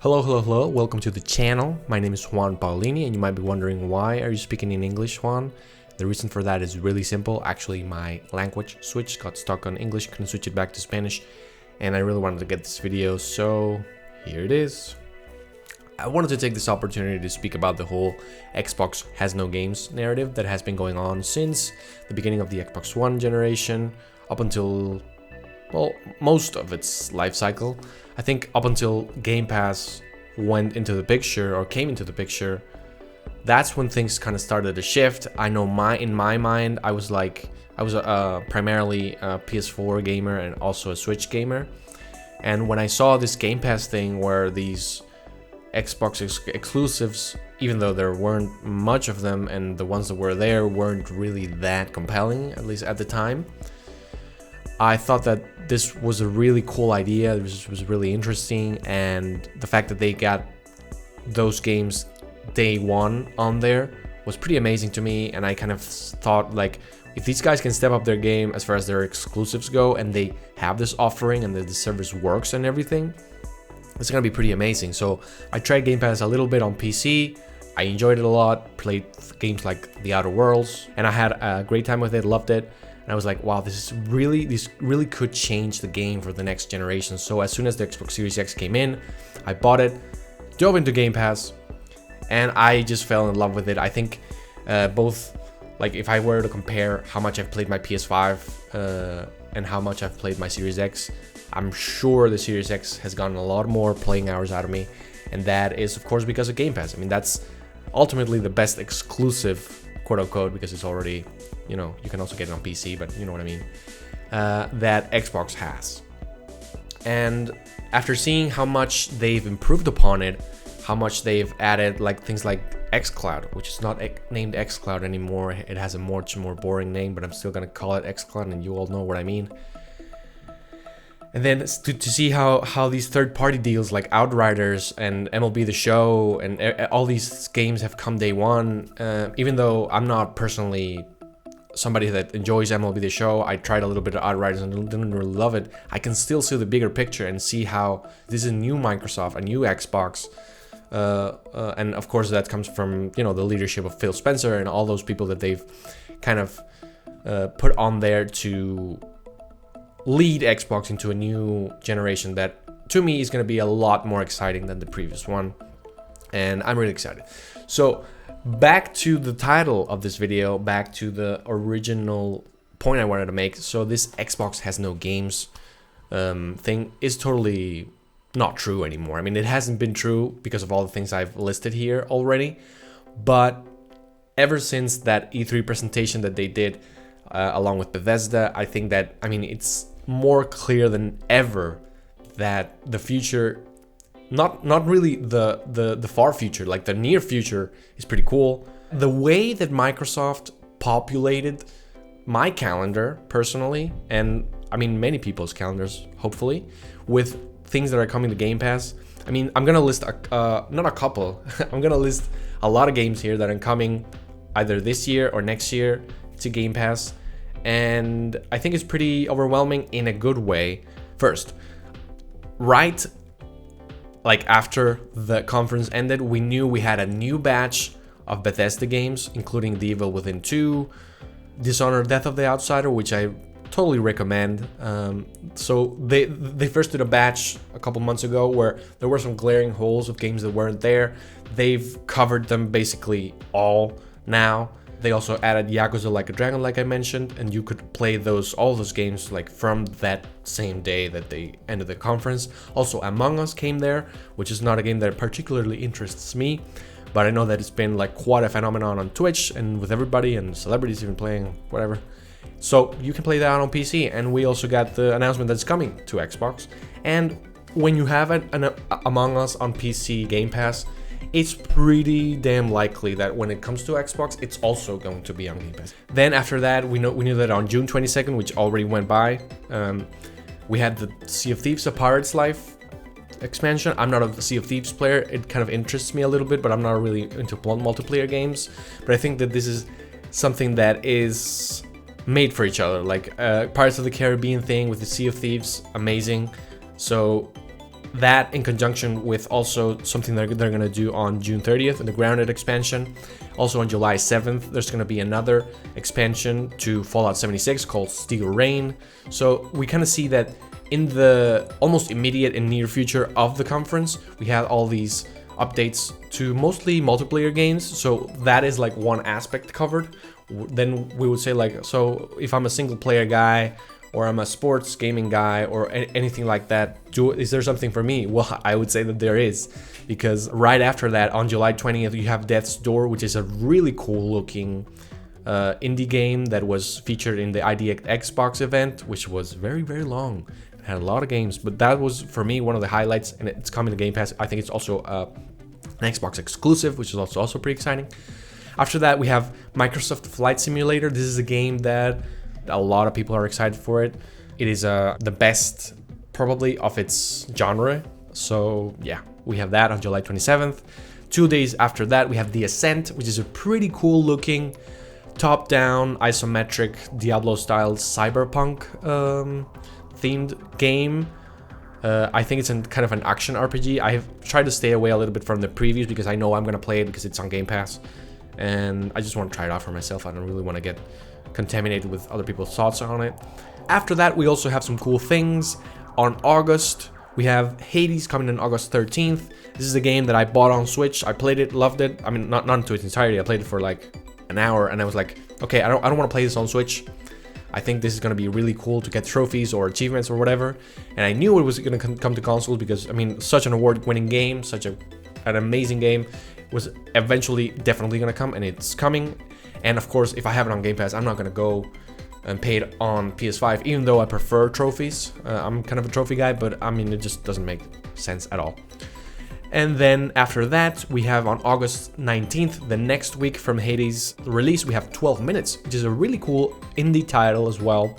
Hello, welcome to the channel. My name is Juan Paulini, and you might be wondering, why are you speaking in English, Juan? The reason for that is really simple. Actually, my language switch got stuck on English, couldn't switch it back to Spanish, and I really wanted to get this video, so here it is. I wanted to take this opportunity to speak about the whole Xbox has no games narrative that has been going on since the beginning of the Xbox One generation up until, well, most of its life cycle. I think up until Game Pass went into the picture or came into the picture, that's when things kind of started to shift. I know in my mind, I was primarily a PS4 gamer and also a Switch gamer. And when I saw this Game Pass thing where these Xbox exclusives, even though there weren't much of them and the ones that were there weren't really that compelling, at least at the time, I thought that this was a really cool idea. This was really interesting, and the fact that they got those games day one on there was pretty amazing to me. And I kind of thought, like, if these guys can step up their game as far as their exclusives go, and they have this offering and the service works and everything, it's gonna be pretty amazing. So I tried Game Pass a little bit on PC. I enjoyed it a lot, played games like The Outer Worlds, and I had a great time with it, loved it. And I was like, wow, this really could change the game for the next generation. So as soon as the Xbox Series X came in, I bought it, dove into Game Pass, and I just fell in love with it. I think both, like, if I were to compare how much I've played my PS5 and how much I've played my Series X, I'm sure the Series X has gotten a lot more playing hours out of me. And that is, of course, because of Game Pass. I mean, that's ultimately the best exclusive, quote unquote, because it's already, you know, you can also get it on PC, but you know what I mean, that Xbox has. And after seeing how much they've improved upon it, how much they've added, like, things like xCloud, which is not named xCloud anymore. It has a much more boring name, but I'm still gonna call it xCloud, and you all know what I mean. And then to see how these third-party deals like Outriders and MLB The Show and all these games have come day one. Even though I'm not personally somebody that enjoys MLB The Show, I tried a little bit of Outriders and didn't really love it. I can still see the bigger picture and see how this is a new Microsoft, a new Xbox. And of course that comes from, you know, the leadership of Phil Spencer and all those people that they've kind of put on there to lead Xbox into a new generation that, to me, is going to be a lot more exciting than the previous one. And I'm really excited. So back to the title of this video, back to the original point I wanted to make. So this Xbox has no games thing is totally not true anymore. I mean, it hasn't been true because of all the things I've listed here already. But ever since that E3 presentation that they did along with Bethesda, I think that, I mean, it's more clear than ever that the future, not really the far future, like the near future, is pretty cool. The way that Microsoft populated my calendar personally, and I mean many people's calendars, hopefully, with things that are coming to Game Pass. I mean, I'm gonna list not a couple. I'm gonna list a lot of games here that are coming either this year or next year to Game Pass. And I think it's pretty overwhelming in a good way. First, right, like after the conference ended, we knew we had a new batch of Bethesda games, including The Evil Within 2, Dishonored: Death of the Outsider, which I totally recommend. So they first did a batch a couple months ago where there were some glaring holes of games that weren't there. They've covered them basically all now. They also added Yakuza Like a Dragon, like I mentioned, and you could play all those games like from that same day that they ended the conference. Also, Among Us came there, which is not a game that particularly interests me, but I know that it's been like quite a phenomenon on Twitch and with everybody and celebrities even playing, whatever. So you can play that on PC, and we also got the announcement that's coming to Xbox. And when you have an Among Us on PC Game Pass, it's pretty damn likely that when it comes to Xbox, it's also going to be on Game Pass. Then after that, we knew that on June 22nd, which already went by, we had the Sea of Thieves: A Pirate's Life expansion. I'm not a Sea of Thieves player. It kind of interests me a little bit, but I'm not really into multiplayer games. But I think that this is something that is made for each other. Like Pirates of the Caribbean thing with the Sea of Thieves, amazing. So That in conjunction with also something that they're going to do on June 30th, the Grounded expansion. Also on July 7th, there's going to be another expansion to Fallout 76 called Steel Rain. So we kind of see that in the almost immediate and near future of the conference, we have all these updates to mostly multiplayer games. So that is like one aspect covered. Then we would say like, so if I'm a single player guy, or I'm a sports gaming guy, or anything like that, is there something for me? Well, I would say that there is, because right after that, on July 20th, you have Death's Door, which is a really cool looking indie game that was featured in the IDX Xbox event, which was very, very long. It had a lot of games, but that was, for me, one of the highlights, and it's coming to Game Pass. I think it's also an Xbox exclusive, which is also pretty exciting. After that, we have Microsoft Flight Simulator. This is a game that a lot of people are excited for it. It is the best probably of its genre. So yeah, we have that on July 27th. 2 days after that, we have The Ascent, which is a pretty cool looking top-down isometric Diablo-style cyberpunk themed game. I think it's kind of an action RPG. I have tried to stay away a little bit from the previews because I know I'm gonna play it because it's on Game Pass, and I just want to try it out for myself. I don't really want to get contaminated with other people's thoughts on it. After that, we also have some cool things. On August, we have Hades coming in August 13th. This is a game that I bought on Switch. I played it, loved it. I mean, not into its entirety. I played it for like an hour, and I was like, okay, I don't want to play this on Switch. I think this is going to be really cool to get trophies or achievements or whatever. And I knew it was going to come to consoles because, I mean, such an award-winning game, such an amazing game was eventually definitely going to come, and it's coming. And of course, if I have it on Game Pass, I'm not going to go and pay it on PS5, even though I prefer trophies. I'm kind of a trophy guy, but I mean, it just doesn't make sense at all. And then after that, we have on August 19th, the next week from Hades' release, we have 12 Minutes, which is a really cool indie title as well.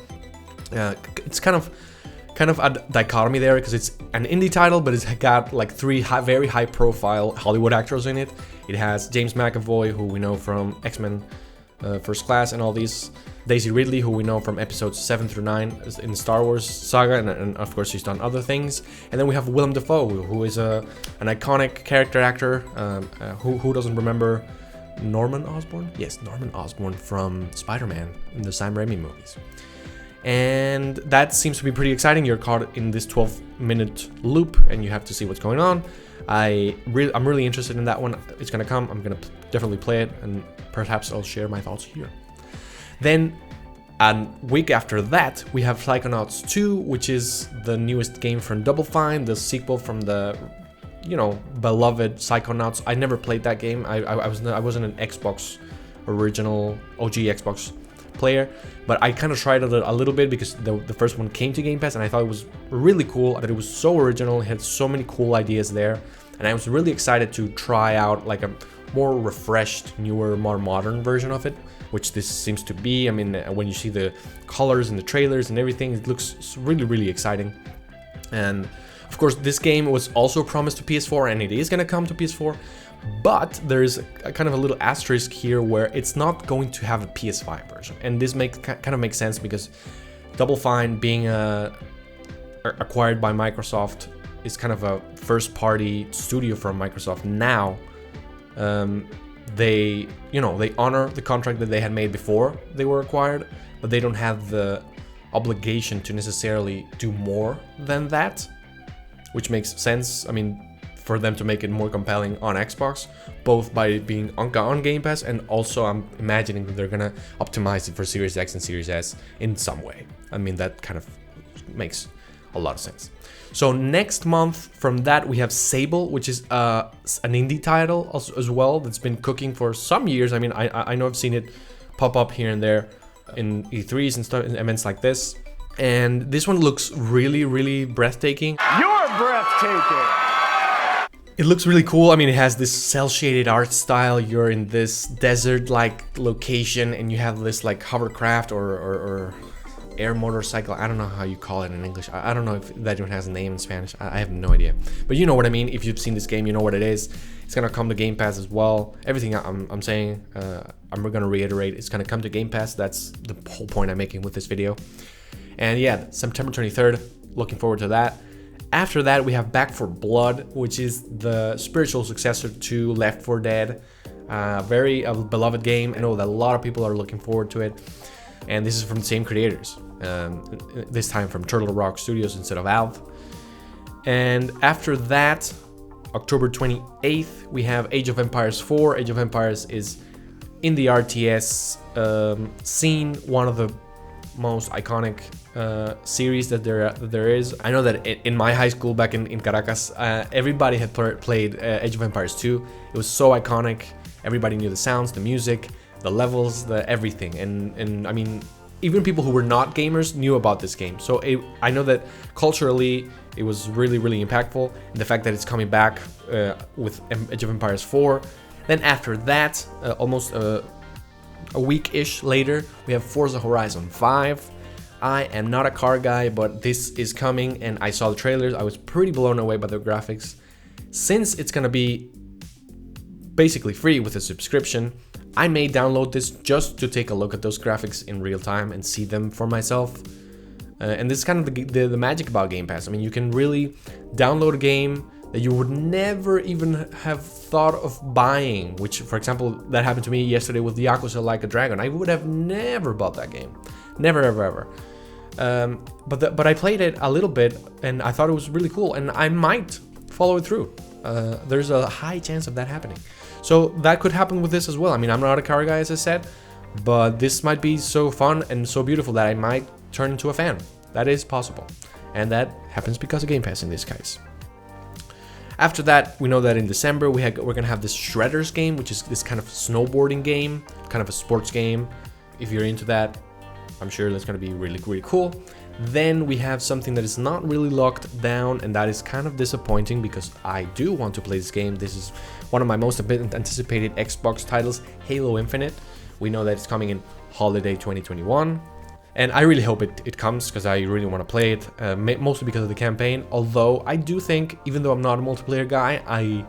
It's kind of a dichotomy there because it's an indie title, but it's got like three very high profile Hollywood actors in it. It has James McAvoy, who we know from X-Men First Class and all these. Daisy Ridley, who we know from episodes 7 through 9 in Star Wars saga, and of course she's done other things. And then we have Willem Dafoe, who is an iconic character actor. Who doesn't remember Norman Osborn? Yes, Norman Osborn from Spider-Man in the Sam Raimi movies. And that seems to be pretty exciting. You're caught in this 12-minute loop, and you have to see what's going on. I'm really interested in that one. It's gonna come. I'm gonna definitely play it, and perhaps I'll share my thoughts here. Then, a week after that, we have Psychonauts 2, which is the newest game from Double Fine, the sequel from the, beloved Psychonauts. I never played that game. I wasn't an Xbox original OG Xbox player, but I kind of tried it a little bit because the first one came to Game Pass, and I thought it was really cool, that it was so original, it had so many cool ideas there, and I was really excited to try out like a more refreshed, newer, more modern version of it, which this seems to be. I mean, when you see the colors and the trailers and everything, it looks really, really exciting. And of course, this game was also promised to PS4, and it is gonna come to PS4, but there's a kind of a little asterisk here where it's not going to have a PS5 version. And this kind of makes sense because Double Fine, being acquired by Microsoft, is kind of a first-party studio from Microsoft now. They honor the contract that they had made before they were acquired, but they don't have the obligation to necessarily do more than that, which makes sense. I mean, for them to make it more compelling on Xbox, both by being on Game Pass, and also I'm imagining that they're gonna optimize it for Series X and Series S in some way. I mean, that kind of makes a lot of sense. So next month from that, we have Sable, which is an indie title as well that's been cooking for some years. I mean, I know I've seen it pop up here and there in E3s and stuff, in events like this. And this one looks really, really breathtaking. You're breathtaking! It looks really cool. I mean, it has this cel-shaded art style. You're in this desert-like location, and you have this like hovercraft or air motorcycle. I don't know how you call it in English. I don't know if that even has a name in Spanish. I have no idea. But you know what I mean. If you've seen this game, you know what it is. It's gonna come to Game Pass as well. Everything I'm saying, I'm gonna reiterate. It's gonna come to Game Pass. That's the whole point I'm making with this video. And yeah, September 23rd. Looking forward to that. After that, we have Back 4 Blood, which is the spiritual successor to Left 4 Dead. Very beloved game. I know that a lot of people are looking forward to it. And this is from the same creators. This time from Turtle Rock Studios instead of Valve. And after that, October 28th, we have Age of Empires 4. Age of Empires is in the RTS scene, one of the most iconic series that there is. I know that in my high school back in Caracas, everybody had played Age of Empires 2. It was so iconic. Everybody knew the sounds, the music, the levels, the everything. And I mean, even people who were not gamers knew about this game. So I know that culturally it was really, really impactful. And the fact that it's coming back with Age of Empires 4. Then after that, almost a week-ish later, we have Forza Horizon 5. I am not a car guy, but this is coming, and I saw the trailers. I was pretty blown away by the graphics. Since it's gonna be basically free with a subscription, I may download this just to take a look at those graphics in real time and see them for myself. And this is kind of the magic about Game Pass. I mean, you can really download a game that you would never even have thought of buying, which, for example, that happened to me yesterday with Yakuza Like a Dragon. I would have never bought that game. Never, ever, ever. But I played it a little bit, and I thought it was really cool, and I might follow it through. There's a high chance of that happening. So that could happen with this as well. I mean, I'm not a car guy, as I said, but this might be so fun and so beautiful that I might turn into a fan. That is possible. And that happens because of Game Pass in this case. After that, we know that in December we're gonna have this Shredders game, which is this kind of snowboarding game, kind of a sports game. If you're into that, I'm sure that's gonna be really, really cool. Then we have something that is not really locked down, and that is kind of disappointing because I do want to play this game. This is one of my most anticipated Xbox titles, Halo Infinite. We know that it's coming in holiday 2021. And I really hope it comes because I really want to play it, mostly because of the campaign. Although I do think, even though I'm not a multiplayer guy, I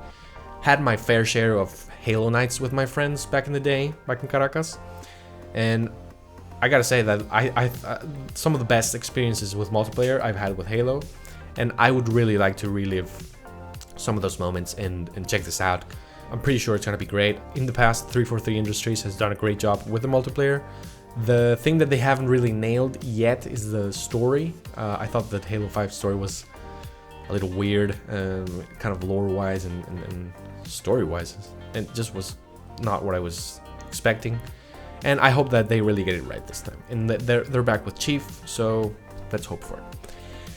had my fair share of Halo nights with my friends back in the day, back in Caracas. And I gotta say that I some of the best experiences with multiplayer I've had with Halo. And I would really like to relive some of those moments and check this out. I'm pretty sure it's gonna be great. In the past, 343 Industries has done a great job with the multiplayer. The thing that they haven't really nailed yet is the story. I thought that Halo 5 story was a little weird, kind of lore-wise and story-wise. It just was not what I was expecting. And I hope that they really get it right this time. And they're back with Chief, so let's hope for it.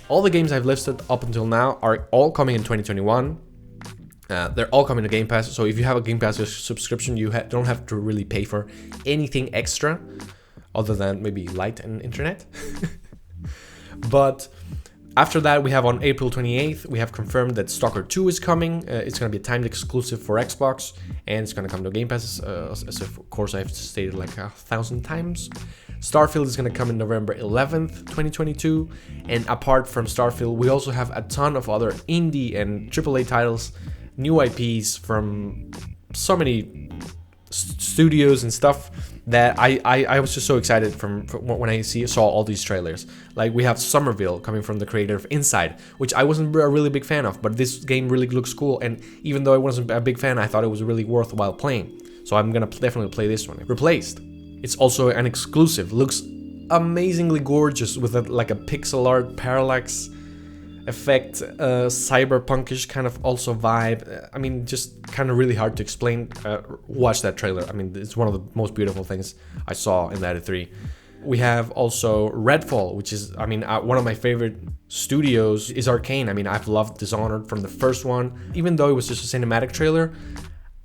All the games I've listed up until now are all coming in 2021. They're all coming to Game Pass, so if you have a Game Pass subscription, you don't have to really pay for anything extra, other than maybe light and internet. But after that, we have on April 28th, we have confirmed that Stalker 2 is coming. It's going to be a timed exclusive for Xbox, and it's going to come to Game Pass, as of course I've stated like 1,000 times. Starfield is going to come in November 11th, 2022. And apart from Starfield, we also have a ton of other indie and AAA titles, new IPs from so many studios and stuff that I was just so excited from when I saw all these trailers. Like we have Somerville coming from the creator of Inside, which I wasn't a really big fan of, but this game really looks cool, and even though I wasn't a big fan, I thought it was really worthwhile playing. So I'm gonna definitely play this one. Replaced. It's also an exclusive. Looks amazingly gorgeous with like a pixel art parallax effect, cyberpunkish kind of also vibe. I mean, just kind of really hard to explain. Watch that trailer. I mean, it's one of the most beautiful things I saw in that E3. We have also Redfall, which is, I mean, one of my favorite studios is Arcane. I mean, I've loved Dishonored from the first one. Even though it was just a cinematic trailer,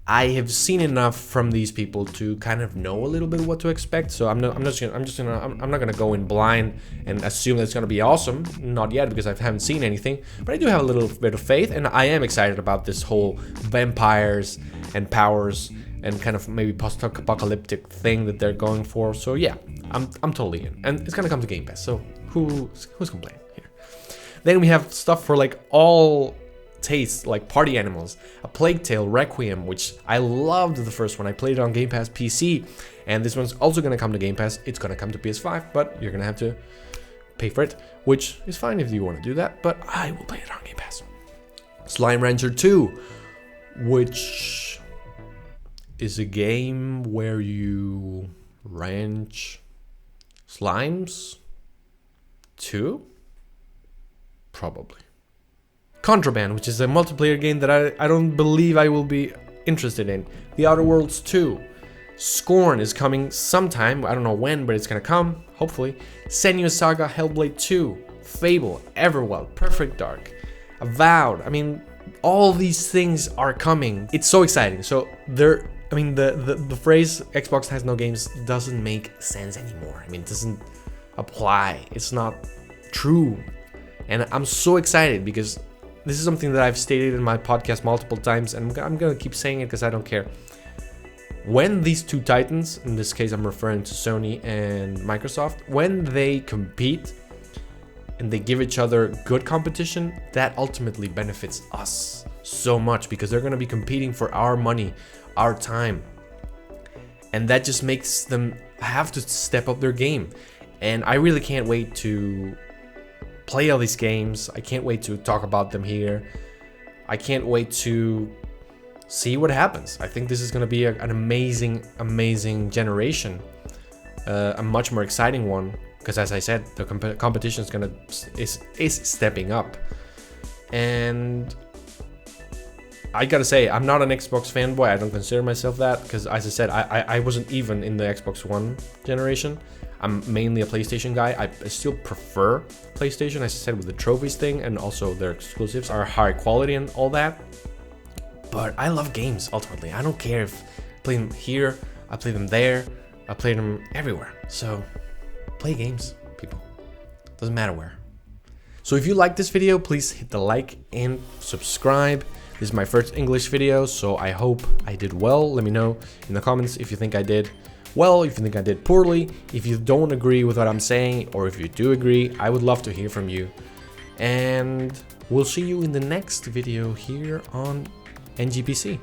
I have seen enough from these people to kind of know a little bit what to expect. So I'm not gonna go in blind and assume that it's gonna be awesome. Not yet, because I haven't seen anything. But I do have a little bit of faith, and I am excited about this whole vampires and powers and kind of maybe post-apocalyptic thing that they're going for. So yeah, I'm totally in, and it's gonna come to Game Pass. So who's complaining here? Then we have stuff for like all tastes, like Party Animals, A Plague Tale, Requiem, which I loved the first one. I played it on Game Pass PC, and this one's also going to come to Game Pass. It's going to come to PS5, but you're going to have to pay for it, which is fine if you want to do that, but I will play it on Game Pass. Slime Rancher 2, which is a game where you ranch slimes? 2? Probably. Contraband, which is a multiplayer game that I don't believe I will be interested in. The Outer Worlds 2. Scorn is coming sometime, I don't know when, but it's gonna come, hopefully. Senua's Saga, Hellblade 2, Fable, Everwild, Perfect Dark, Avowed. I mean, all these things are coming. It's so exciting. So the phrase Xbox has no games doesn't make sense anymore. I mean, it doesn't apply. It's not true. And I'm so excited because this is something that I've stated in my podcast multiple times, and I'm gonna keep saying it because I don't care. When these two titans, in this case I'm referring to Sony and Microsoft, when they compete and they give each other good competition, that ultimately benefits us so much because they're going to be competing for our money, our time. And that just makes them have to step up their game. And I really can't wait to play all these games. I can't wait to talk about them here. I can't wait to see what happens. I think this is going to be an amazing generation, a much more exciting one, because as I said, the competition is stepping up. And I gotta say, I'm not an Xbox fanboy. I don't consider myself that, because as I said, I wasn't even in the Xbox One generation. I'm mainly a PlayStation guy. I still prefer PlayStation, as I said, with the trophies thing, and also their exclusives are high quality and all that. But I love games, ultimately. I don't care if I play them here, I play them there, I play them everywhere. So, play games, people. Doesn't matter where. So if you like this video, please hit the like and subscribe. This is my first English video, so I hope I did well. Let me know in the comments if you think I did well, if you think I did poorly, if you don't agree with what I'm saying, or if you do agree. I would love to hear from you. And we'll see you in the next video here on NGPC.